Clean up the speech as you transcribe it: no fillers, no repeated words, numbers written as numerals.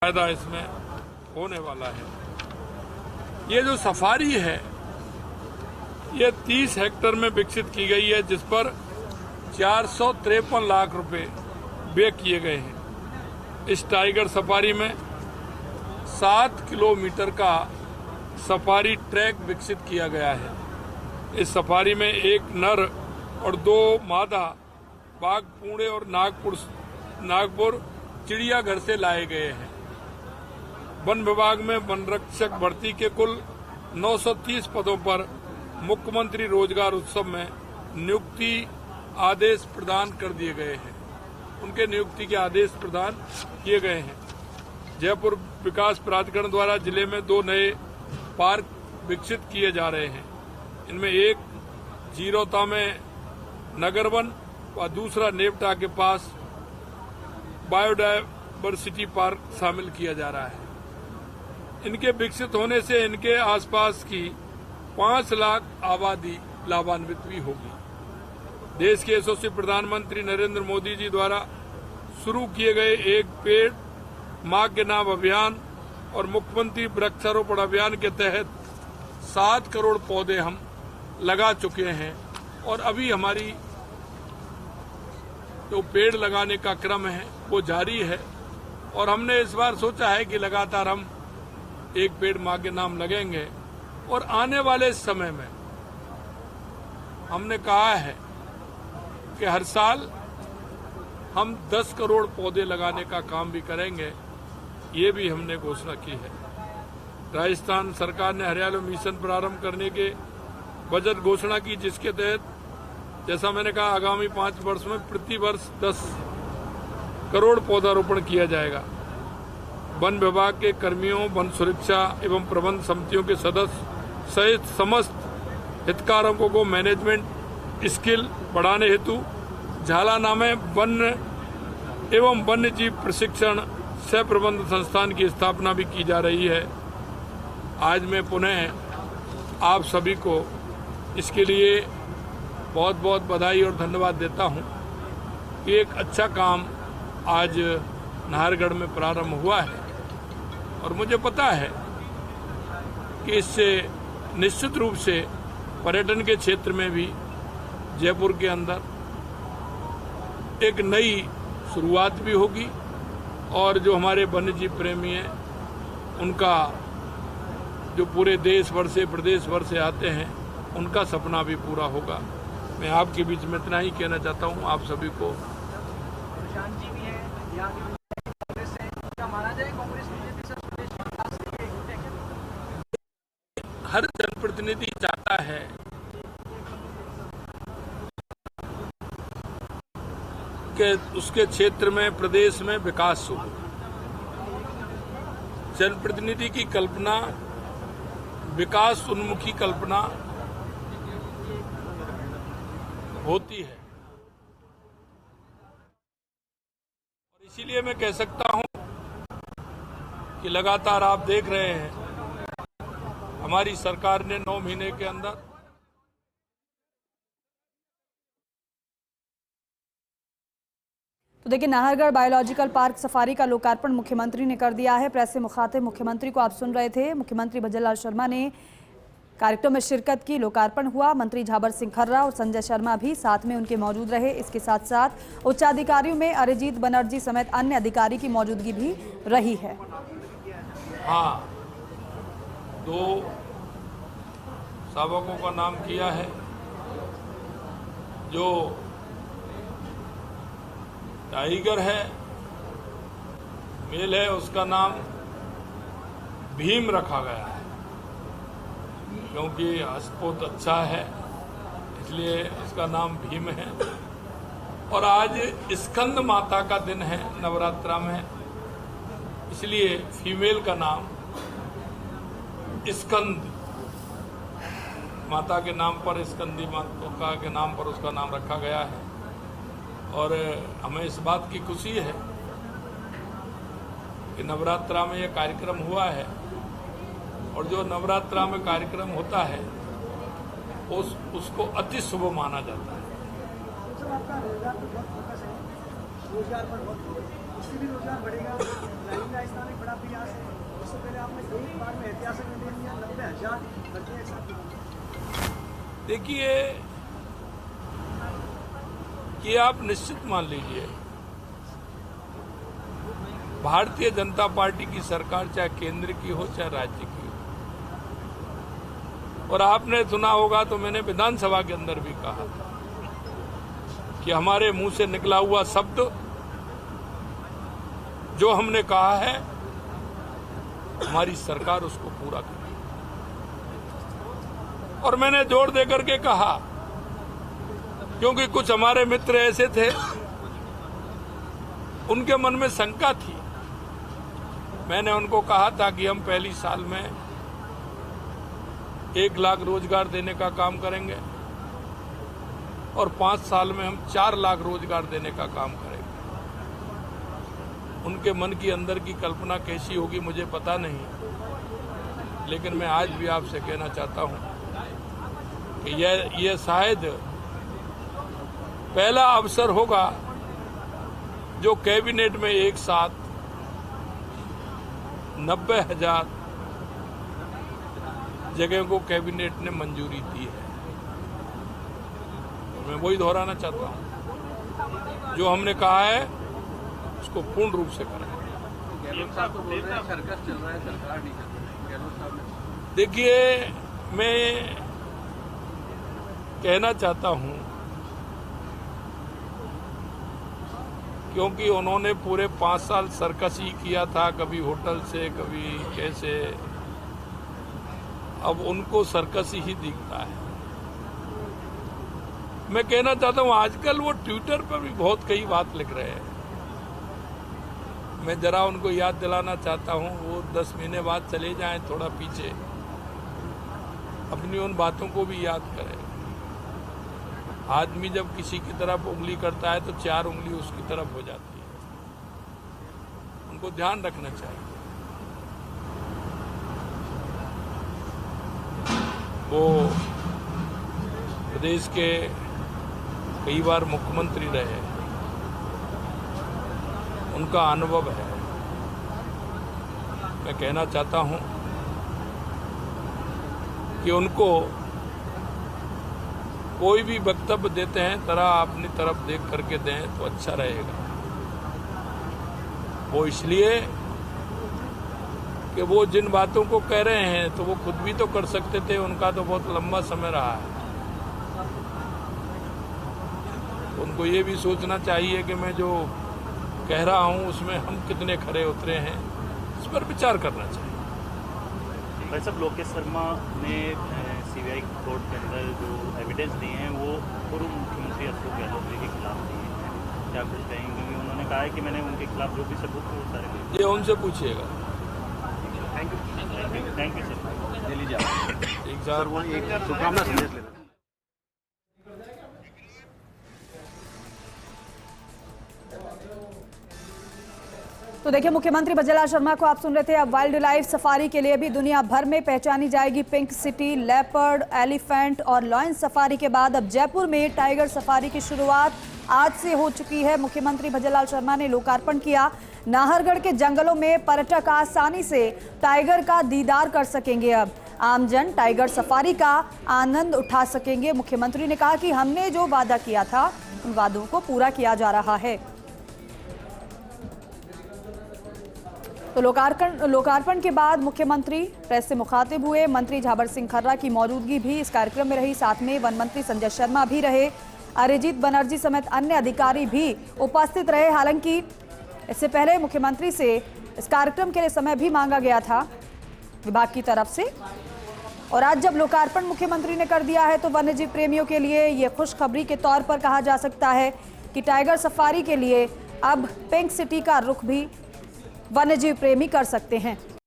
फायदा इसमें होने वाला है। ये जो सफारी है ये 30 हेक्टेयर में विकसित की गई है, जिस पर 453 लाख रुपए व्यय किए गए हैं। इस टाइगर सफारी में 7 किलोमीटर का सफारी ट्रैक विकसित किया गया है। इस सफारी में एक नर और 2 मादा बाघ पुणे और नागपुर चिड़ियाघर से लाए गए हैं। वन विभाग में वन रक्षक भर्ती के कुल 930 पदों पर मुख्यमंत्री रोजगार उत्सव में नियुक्ति आदेश प्रदान कर दिए गए हैं। उनके नियुक्ति के आदेश प्रदान किए गए हैं। जयपुर विकास प्राधिकरण द्वारा जिले में 2 नए पार्क विकसित किए जा रहे हैं। इनमें एक जीरोता में नगर वन व दूसरा नेवटा के पास बायोडायवर्सिटी पार्क शामिल किया जा रहा है। इनके विकसित होने से इनके आसपास की 5 लाख आबादी लाभान्वित भी होगी। देश के यशस्वी प्रधानमंत्री नरेंद्र मोदी जी द्वारा शुरू किए गए एक पेड़ मां के नाम अभियान और मुख्यमंत्री वृक्षारोपण अभियान के तहत 7 करोड़ पौधे हम लगा चुके हैं और अभी हमारी जो पेड़ लगाने का क्रम है वो जारी है। और हमने इस बार सोचा है कि लगातार हम एक पेड़ मां के नाम लगेंगे और आने वाले समय में हमने कहा है कि हर साल हम 10 करोड़ पौधे लगाने का काम भी करेंगे। ये भी हमने घोषणा की है। राजस्थान सरकार ने हरियाली मिशन प्रारंभ करने के बजट घोषणा की, जिसके तहत जैसा मैंने कहा आगामी 5 वर्ष में प्रति वर्ष 10 करोड़ पौधारोपण किया जाएगा। वन विभाग के कर्मियों, वन सुरक्षा एवं प्रबंध समितियों के सदस्य सहित समस्त हितधारकों को मैनेजमेंट स्किल बढ़ाने हेतु झालाना में वन एवं वन्य जीव प्रशिक्षण सह प्रबंध संस्थान की स्थापना भी की जा रही है। आज मैं पुनः आप सभी को इसके लिए बहुत बहुत बधाई और धन्यवाद देता हूं कि एक अच्छा काम आज नाहरगढ़ में प्रारंभ हुआ है। और मुझे पता है कि इससे निश्चित रूप से पर्यटन के क्षेत्र में भी जयपुर के अंदर एक नई शुरुआत भी होगी और जो हमारे वन्यजीव प्रेमी हैं उनका जो पूरे देश भर से प्रदेश भर से आते हैं उनका सपना भी पूरा होगा। मैं आपके बीच में इतना ही कहना चाहता हूं आप सभी को। हर जनप्रतिनिधि चाहता है कि उसके क्षेत्र में प्रदेश में विकास हो। जनप्रतिनिधि की कल्पना विकास उन्मुखी कल्पना होती है और इसीलिए मैं कह सकता हूं कि लगातार आप देख रहे हैं हमारी सरकार ने 9 महीने के अंदर तो देखिए नाहरगढ़ बायोलॉजिकल पार्क सफारी का लोकार्पण मुख्यमंत्री ने कर दिया है। प्रेस से मुखातिब मुख्यमंत्री को आप सुन रहे थे। मुख्यमंत्री भजनलाल शर्मा ने कार्यक्रम में शिरकत की, लोकार्पण हुआ। मंत्री झाबर सिंह खर्रा और संजय शर्मा भी साथ में उनके मौजूद रहे। इसके साथ साथ उच्चाधिकारियों में अरिजीत बनर्जी समेत अन्य अधिकारी की मौजूदगी भी रही है। हाँ, 2 शावकों का नाम किया है। जो टाइगर है मेल है उसका नाम भीम रखा गया है क्योंकि हस्तपोत अच्छा है इसलिए उसका नाम भीम है। और आज स्कंद माता का दिन है नवरात्रा में, इसलिए फीमेल का नाम स्कंद माता के नाम पर, स्कंदी माता के नाम पर उसका नाम रखा गया है। और हमें इस बात की खुशी है कि नवरात्रा में यह कार्यक्रम हुआ है और जो नवरात्रा में कार्यक्रम होता है उसको अति शुभ माना जाता है। रोजगार पर इससे भी रोजगार बढ़ेगा। राजस्थान एक बड़ा प्रयास है। उससे पहले आपने एक बार में ऐतिहासिक निर्णय लिया 90,000 भर्तियां एक साथ। देखिए कि आप निश्चित मान लीजिए, भारतीय जनता पार्टी की सरकार चाहे केंद्र की हो चाहे राज्य की हो, और आपने सुना होगा तो मैंने विधानसभा के अंदर भी कहा था कि हमारे मुंह से निकला हुआ शब्द जो हमने कहा है, हमारी सरकार उसको पूरा करेगी। और मैंने जोर देकर के कहा, क्योंकि कुछ हमारे मित्र ऐसे थे, उनके मन में शंका थी। मैंने उनको कहा था कि हम पहली साल में 1 लाख रोजगार देने का काम करेंगे और 5 साल में हम 4 लाख रोजगार देने का काम करेंगे। उनके मन की अंदर की कल्पना कैसी होगी मुझे पता नहीं, लेकिन मैं आज भी आपसे कहना चाहता हूं कि यह शायद पहला अवसर होगा जो कैबिनेट में एक साथ 90,000 जगह को कैबिनेट ने मंजूरी दी है। मैं वही दोहराना चाहता हूं, जो हमने कहा है उसको पूर्ण रूप से करें। गहलोत साहब तो बोल रहे हैं सर्कस चल रहा है, सरकार नहीं कर रही। गहलोत साहब ने देखिए, मैं कहना चाहता हूं, क्योंकि उन्होंने पूरे 5 साल सर्कस ही किया था, कभी होटल से कभी कैसे, अब उनको सर्कस ही दिखता है। मैं कहना चाहता हूं, आजकल वो ट्विटर पर भी बहुत कई बात लिख रहे हैं। मैं जरा उनको याद दिलाना चाहता हूं, वो 10 महीने बाद चले जाएं थोड़ा पीछे, अपनी उन बातों को भी याद करें। आदमी जब किसी की तरफ उंगली करता है तो 4 उंगली उसकी तरफ हो जाती है। उनको ध्यान रखना चाहिए। वो प्रदेश के कई बार मुख्यमंत्री रहे, उनका अनुभव है। मैं कहना चाहता हूं कि उनको कोई भी वक्तव्य देते हैं तरह अपनी तरफ देख करके दें तो अच्छा रहेगा। वो इसलिए कि वो जिन बातों को कह रहे हैं तो वो खुद भी तो कर सकते थे, उनका तो बहुत लंबा समय रहा है। उनको ये भी सोचना चाहिए कि मैं जो कह रहा हूं उसमें हम कितने खरे उतरे हैं, इस पर विचार करना चाहिए। भाई साहब, लोकेश शर्मा ने सीबीआई कोर्ट के अंदर जो एविडेंस दिए हैं वो पूर्व मुख्यमंत्री अशोक गहलोत जी के खिलाफ दिए हैं, क्या कुछ कहेंगे? उन्होंने कहा है कि मैंने उनके खिलाफ जो भी सबूत थे वो सारे दिए। ये उनसे पूछिएगा। Thank you sir. ले लीजिए आप। एक सर वो एक शुभकामना संदेश लेना। तो देखिए, मुख्यमंत्री भज्जललाल शर्मा को आप सुन रहे थे। अब वाइल्ड लाइफ सफारी के लिए भी दुनिया भर में पहचानी जाएगी पिंक सिटी। लेपर्ड, एलिफेंट और लॉयन सफारी के बाद अब जयपुर में टाइगर सफारी की शुरुआत आज से हो चुकी है। मुख्यमंत्री भज्जललाल शर्मा ने लोकार्पण किया। नाहरगढ़ के जंगलों में पर्यटक आसानी से टाइगर का दीदार कर सकेंगे। अब आमजन टाइगर सफारी का आनंद उठा सकेंगे। मुख्यमंत्री ने कहा कि हमने जो वादा किया था उन वादों को पूरा किया जा रहा है। तो लोकार्पण के बाद मुख्यमंत्री प्रेस से मुखातिब हुए। मंत्री झाबर सिंह खर्रा की मौजूदगी भी इस कार्यक्रम में रही। साथ में वन मंत्री संजय शर्मा भी रहे। अरिजीत बनर्जी समेत अन्य अधिकारी भी उपस्थित रहे। हालांकि इससे पहले मुख्यमंत्री से इस कार्यक्रम के लिए समय भी मांगा गया था विभाग की तरफ से, और आज जब लोकार्पण मुख्यमंत्री ने कर दिया है तो वन्यजीव प्रेमियों के लिए ये खुशखबरी के तौर पर कहा जा सकता है कि टाइगर सफारी के लिए अब पिंक सिटी का रुख भी वन्यजीव प्रेमी कर सकते हैं।